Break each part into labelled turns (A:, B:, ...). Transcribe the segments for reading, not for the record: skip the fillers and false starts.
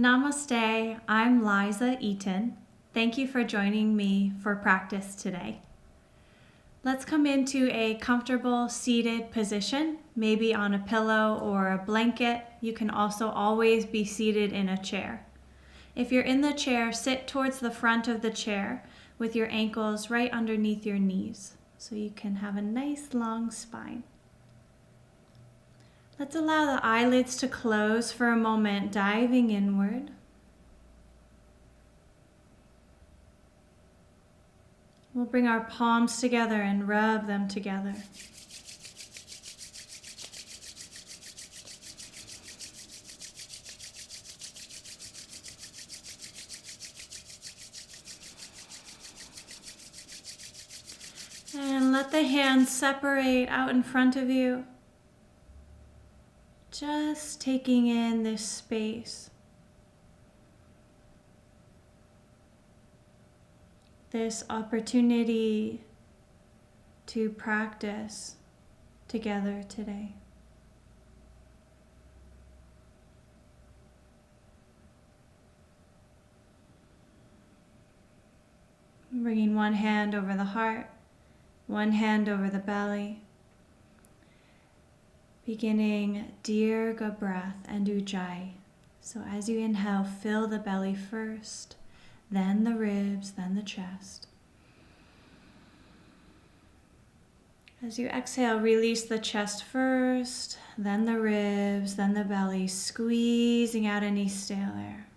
A: Namaste, I'm Liza Eaton. Thank you for joining me for practice today. Let's come into a comfortable seated position, maybe on a pillow or a blanket. You can also always be seated in a chair. If you're in the chair, sit towards the front of the chair with your ankles right underneath your knees so you can have a nice long spine. Let's allow the eyelids to close for a moment, diving inward. We'll bring our palms together and rub them together. And let the hands separate out in front of you. Just taking in this space, this opportunity to practice together today. Bringing one hand over the heart, one hand over the belly. Beginning Dirgha breath and Ujjayi. So as you inhale, fill the belly first, then the ribs, then the chest. As you exhale, release the chest first, then the ribs, then the belly, squeezing out any stale air.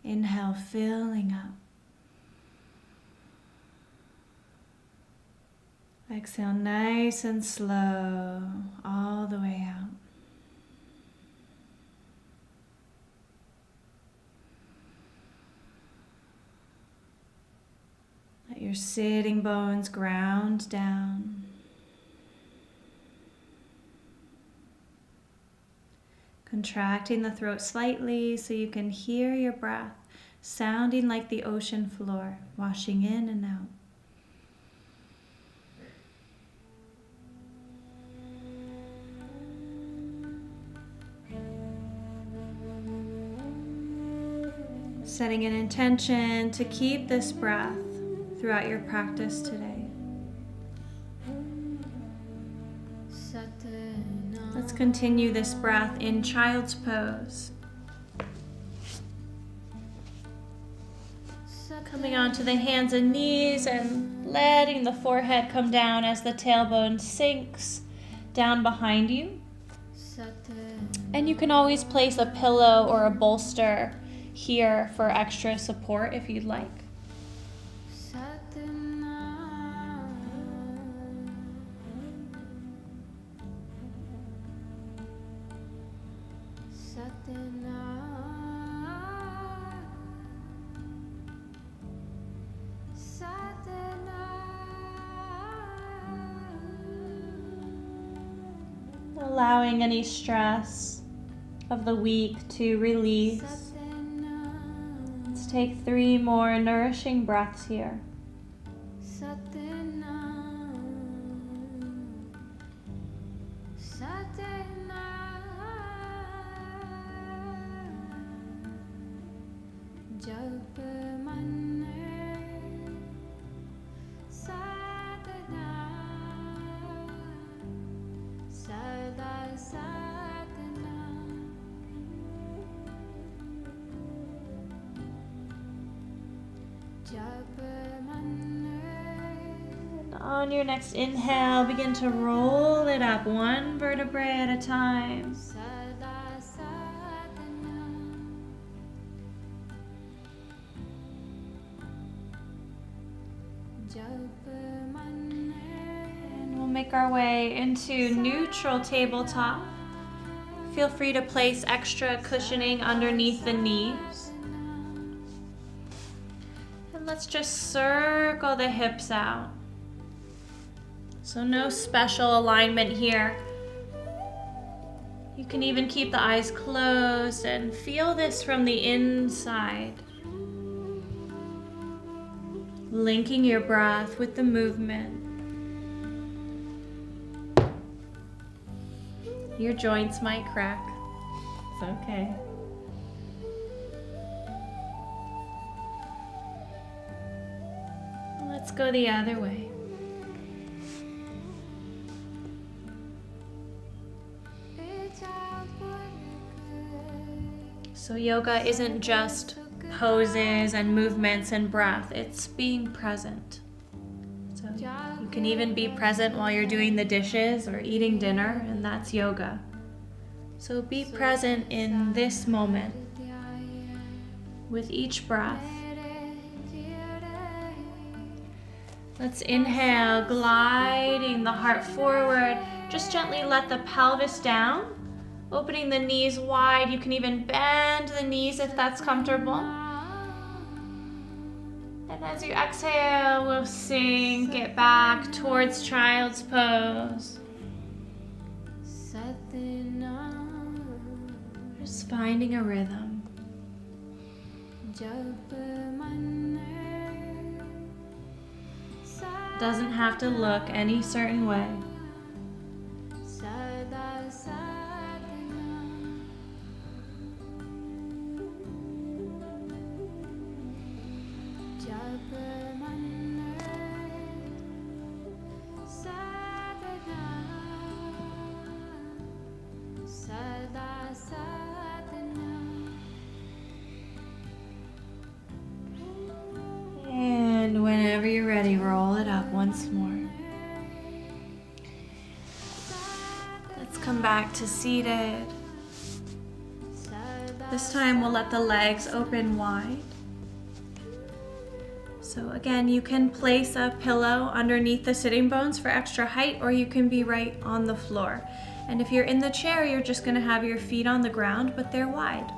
A: Inhale, filling up. Exhale nice and slow, all the way out. Let your sitting bones ground down. Contracting the throat slightly so you can hear your breath sounding like the ocean floor, washing in and out. Setting an intention to keep this breath throughout your practice today. Let's continue this breath in child's pose. Coming onto the hands and knees and letting the forehead come down as the tailbone sinks down behind you. And you can always place a pillow or a bolster here for extra support if you'd like. Allowing any stress of the week to release. Let's take 3 more nourishing breaths here. On your next inhale, begin to roll it up one vertebrae at a time. And we'll make our way into neutral tabletop. Feel free to place extra cushioning underneath the knees. And let's just circle the hips out. So no special alignment here. You can even keep the eyes closed and feel this from the inside. Linking your breath with the movement. Your joints might crack. It's okay. Let's go the other way. So yoga isn't just poses and movements and breath, it's being present. So you can even be present while you're doing the dishes or eating dinner, and that's yoga. So be present in this moment with each breath. Let's inhale, gliding the heart forward. Just gently let the pelvis down, opening the knees wide. You can even bend the knees if that's comfortable. And as you exhale, we'll sink it back towards child's pose. Just finding a rhythm. Doesn't have to look any certain way. And whenever you're ready, roll it up once more. Let's come back to seated. This time we'll let the legs open wide. So again, you can place a pillow underneath the sitting bones for extra height, or you can be right on the floor. And if you're in the chair, you're just going to have your feet on the ground, but they're wide.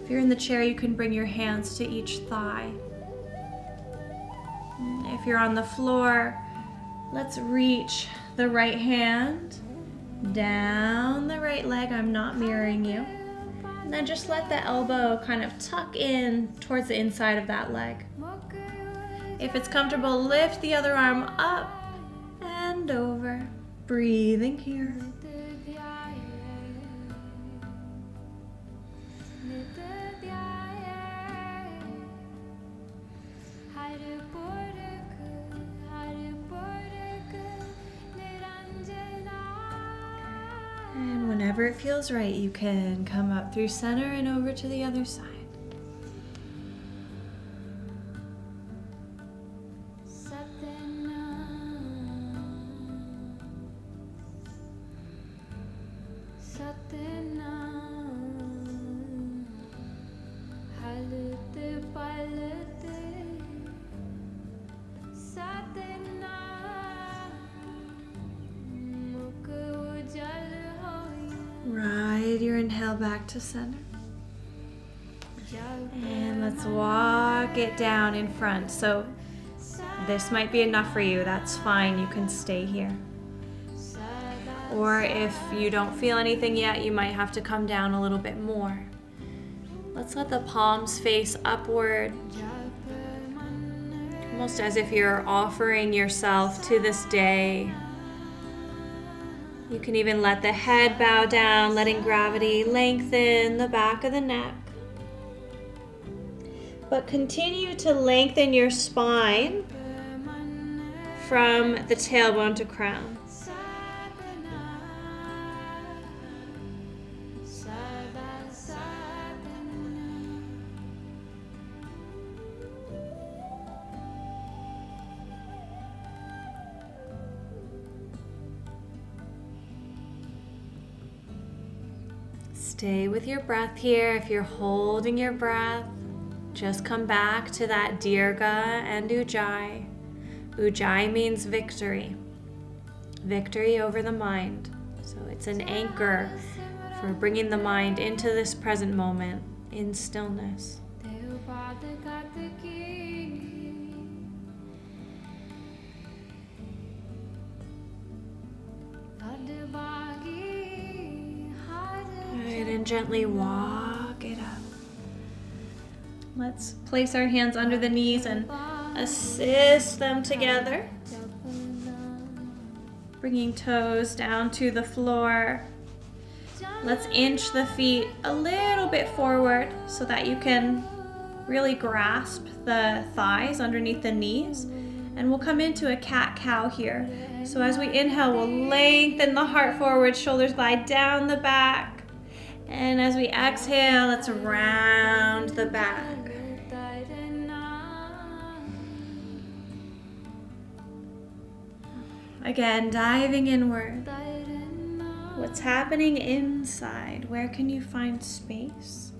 A: If you're in the chair, you can bring your hands to each thigh. If you're on the floor, let's reach the right hand down the right leg. I'm not mirroring you. And then just let the elbow kind of tuck in towards the inside of that leg. If it's comfortable, lift the other arm up and over. Breathing here. And whenever it feels right, you can come up through center and over to the other side. Ride your inhale back to center. And let's walk it down in front. So this might be enough for you. That's fine. You can stay here. Or if you don't feel anything yet, you might have to come down a little bit more. Let's let the palms face upward. Almost as if you're offering yourself to this day. You can even let the head bow down, letting gravity lengthen the back of the neck. But continue to lengthen your spine from the tailbone to crown. Stay with your breath here. If you're holding your breath, just come back to that Dirga and Ujjayi. Ujjayi means victory. Victory over the mind. So it's an anchor for bringing the mind into this present moment in stillness. And gently walk it up. Let's place our hands under the knees and assist them together. Bringing toes down to the floor. Let's inch the feet a little bit forward so that you can really grasp the thighs underneath the knees. And we'll come into a cat-cow here. So as we inhale, we'll lengthen the heart forward, shoulders glide down the back. And as we exhale, let's round the back. Again, diving inward. What's happening inside? Where can you find space?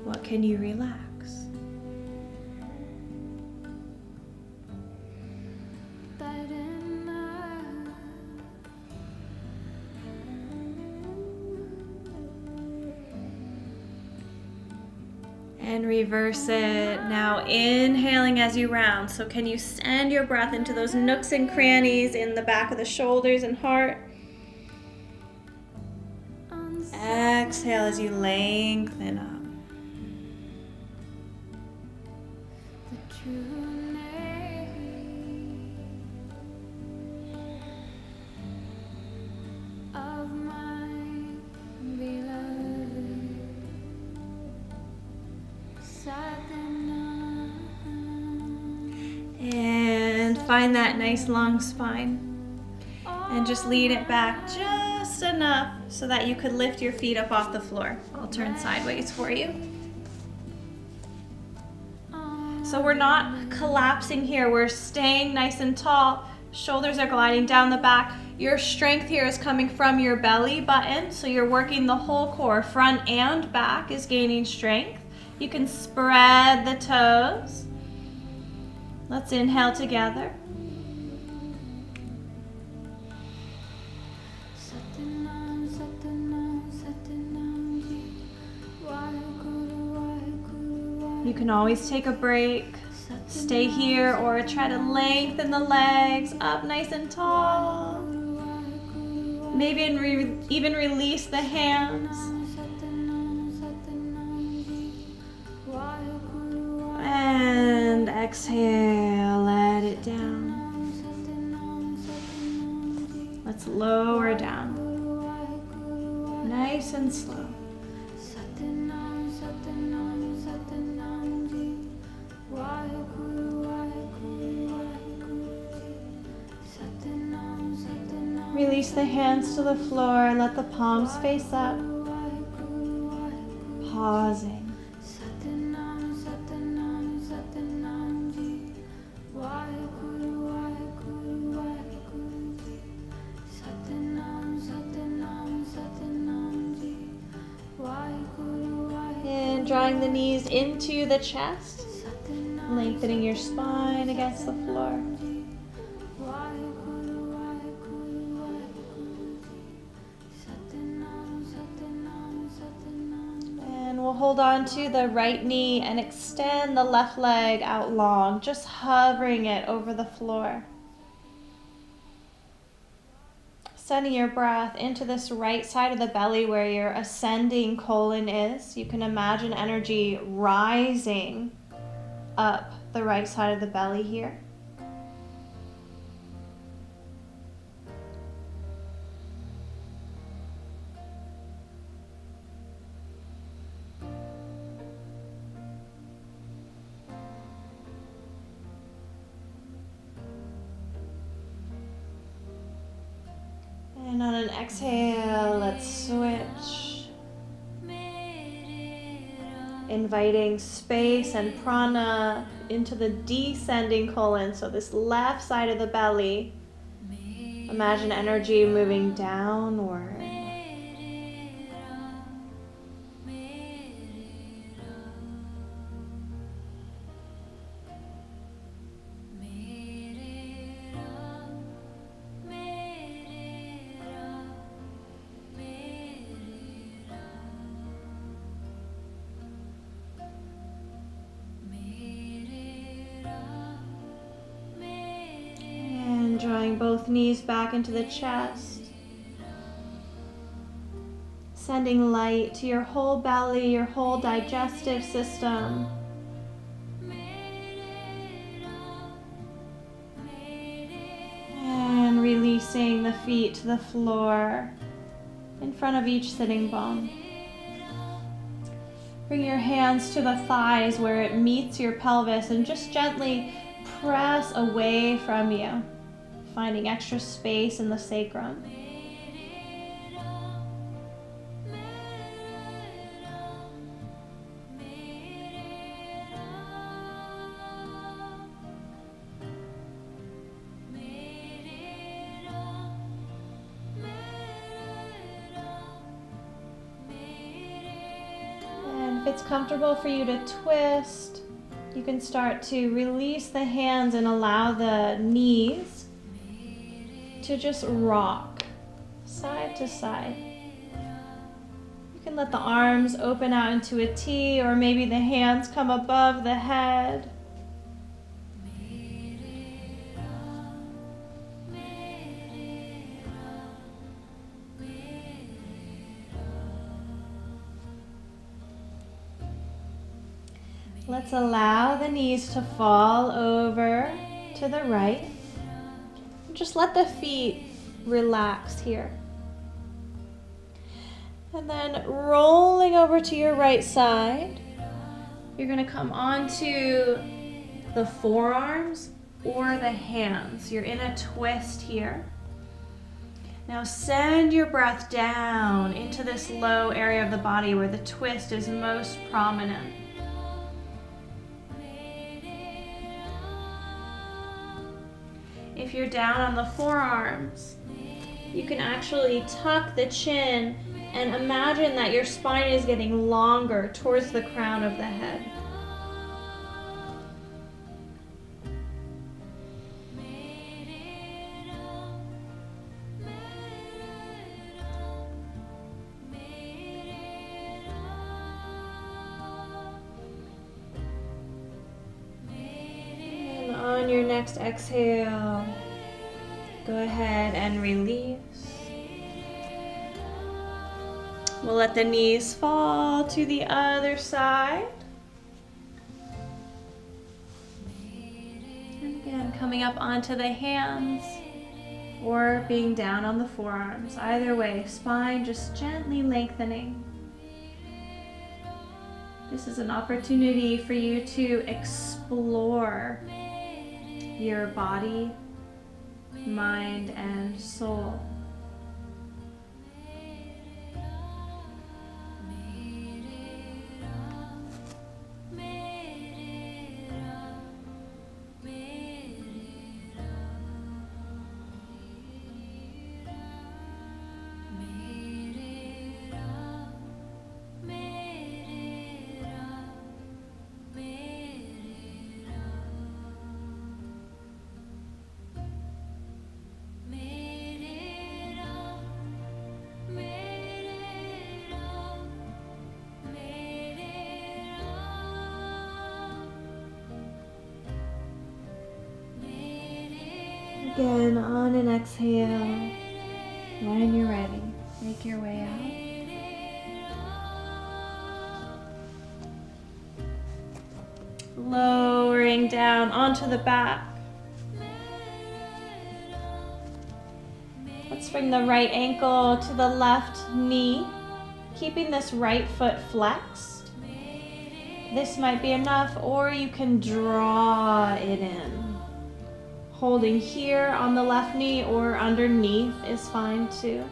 A: What can you relax? And reverse it. Now inhaling as you round. So can you send your breath into those nooks and crannies in the back of the shoulders and heart? Exhale as you lengthen up. And find that nice long spine. And just lean it back just enough so that you could lift your feet up off the floor. I'll turn sideways for you. So we're not collapsing here. We're staying nice and tall. Shoulders are gliding down the back. Your strength here is coming from your belly button. So you're working the whole core. Front and back is gaining strength. You can spread the toes. Let's inhale together. You can always take a break, stay here, or try to lengthen the legs up nice and tall. Maybe even release the hands. And exhale, let it down. Let's lower down. Nice and slow. Release the hands to the floor and let the palms face up. Pausing. And drawing the knees into the chest, lengthening your spine against the floor. We'll hold on to the right knee and extend the left leg out long, just hovering it over the floor. Sending your breath into this right side of the belly where your ascending colon is. You can imagine energy rising up the right side of the belly here. And on an exhale, let's switch. Inviting space and prana into the descending colon. So this left side of the belly. Imagine energy moving downward. Drawing both knees back into the chest. Sending light to your whole belly, your whole digestive system. And releasing the feet to the floor in front of each sitting bone. Bring your hands to the thighs where it meets your pelvis and just gently press away from you, finding extra space in the sacrum. If it's comfortable for you to twist, you can start to release the hands and allow the knees to just rock side to side. You can let the arms open out into a T, or maybe the hands come above the head. Let's allow the knees to fall over to the right. Just let the feet relax here. And then rolling over to your right side, you're going to come onto the forearms or the hands. You're in a twist here. Now send your breath down into this low area of the body where the twist is most prominent. If you're down on the forearms, you can actually tuck the chin and imagine that your spine is getting longer towards the crown of the head. And on your next exhale, go ahead and release. We'll let the knees fall to the other side. And again, coming up onto the hands or being down on the forearms. Either way, spine just gently lengthening. This is an opportunity for you to explore your body, mind, and soul. Again, on an exhale, when you're ready, make your way out. Lowering down onto the back. Let's bring the right ankle to the left knee, keeping this right foot flexed. This might be enough, or you can draw it in. Holding here on the left knee or underneath is fine too.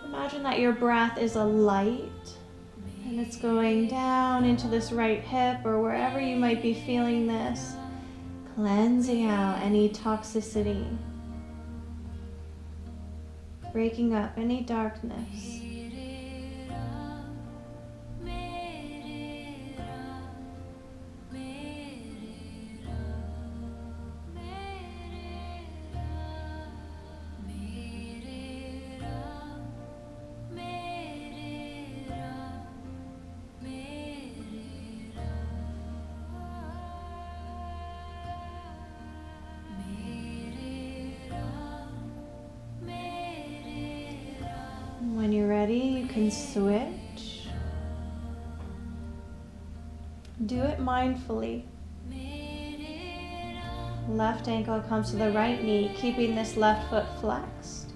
A: Imagine that your breath is a light and it's going down into this right hip or wherever you might be feeling this, cleansing out any toxicity, breaking up any darkness. When you're ready, you can switch. Do it mindfully. Left ankle comes to the right knee, keeping this left foot flexed.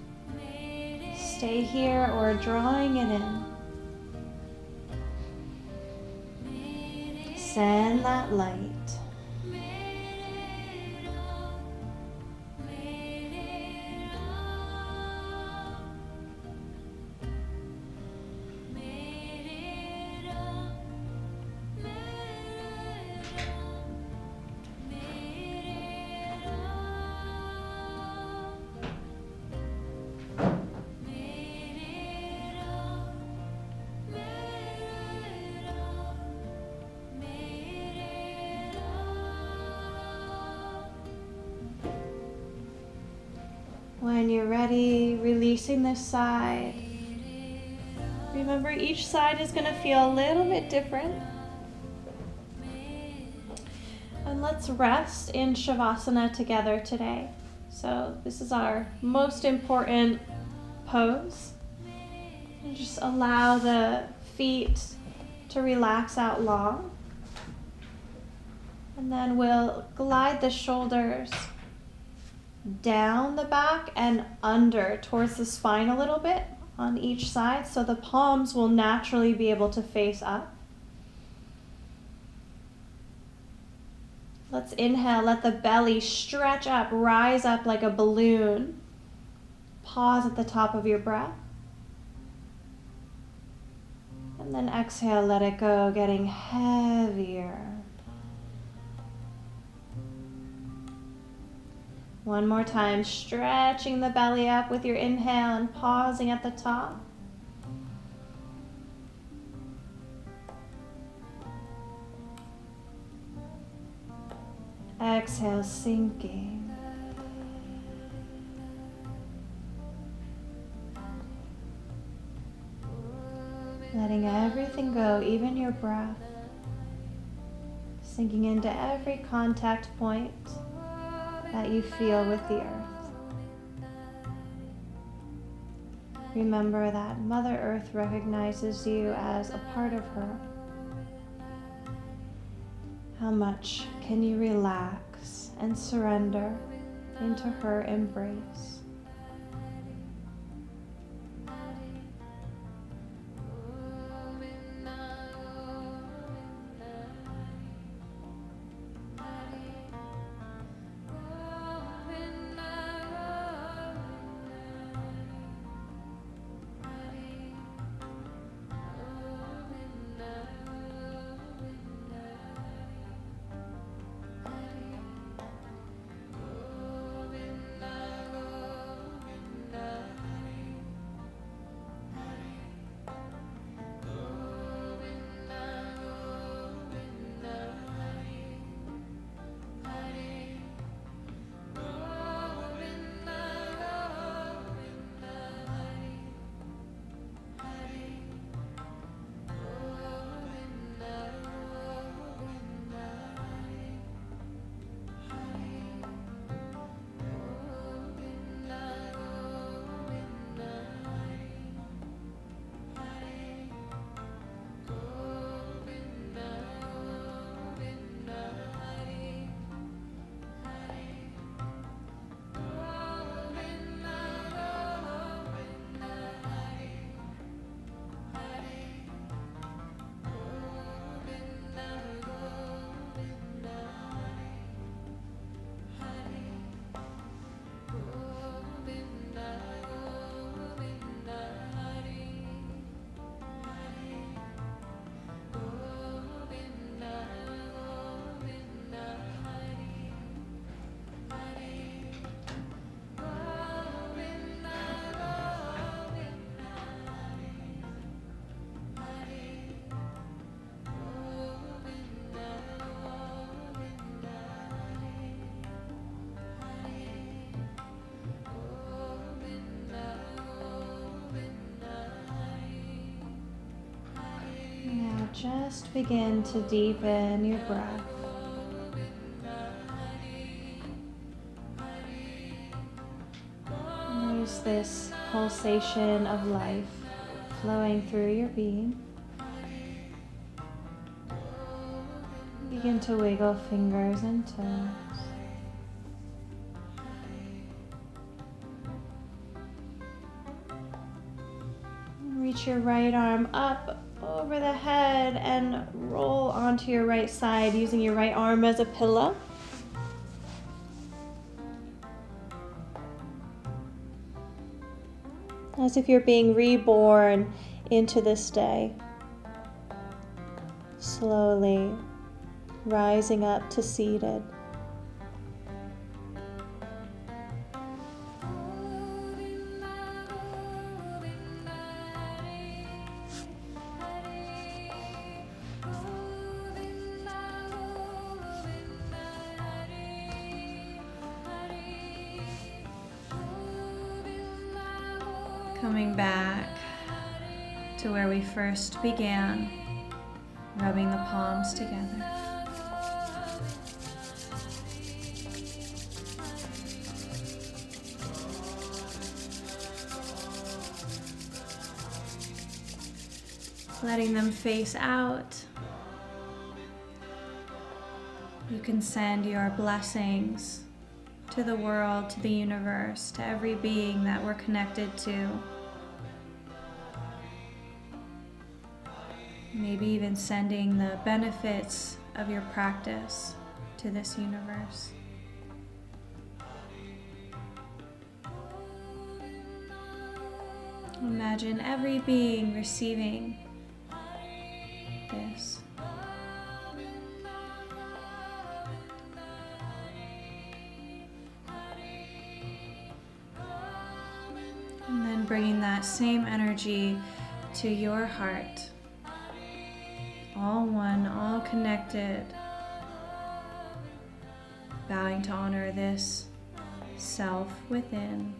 A: Stay here or drawing it in. Send that light. When you're ready, releasing this side. Remember, each side is going to feel a little bit different. And let's rest in Shavasana together today. So this is our most important pose. And just allow the feet to relax out long. And then we'll glide the shoulders down the back and under towards the spine a little bit on each side, so the palms will naturally be able to face up. Let's inhale, let the belly stretch up, rise up like a balloon. Pause at the top of your breath. And then exhale, let it go, getting heavier. One more time, stretching the belly up with your inhale and pausing at the top. Exhale, sinking. Letting everything go, even your breath. Sinking into every contact point that you feel with the earth. Remember that Mother Earth recognizes you as a part of her. How much can you relax and surrender into her embrace? Just begin to deepen your breath. Notice this pulsation of life flowing through your being. Begin to wiggle fingers and toes. Reach your right arm up over the head and roll onto your right side using your right arm as a pillow. As if you're being reborn into this day. Slowly rising up to seated. Coming back to where we first began, rubbing the palms together. Letting them face out. You can send your blessings to the world, to the universe, to every being that we're connected to. Maybe even sending the benefits of your practice to this universe. Imagine every being receiving this. And then bringing that same energy to your heart. All one, all connected. Bowing to honor this self within.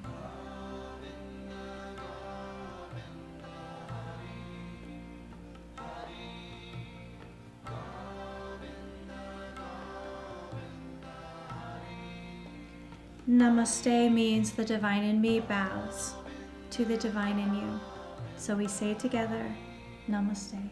A: Namaste means the divine in me bows to the divine in you. So we say together, Namaste.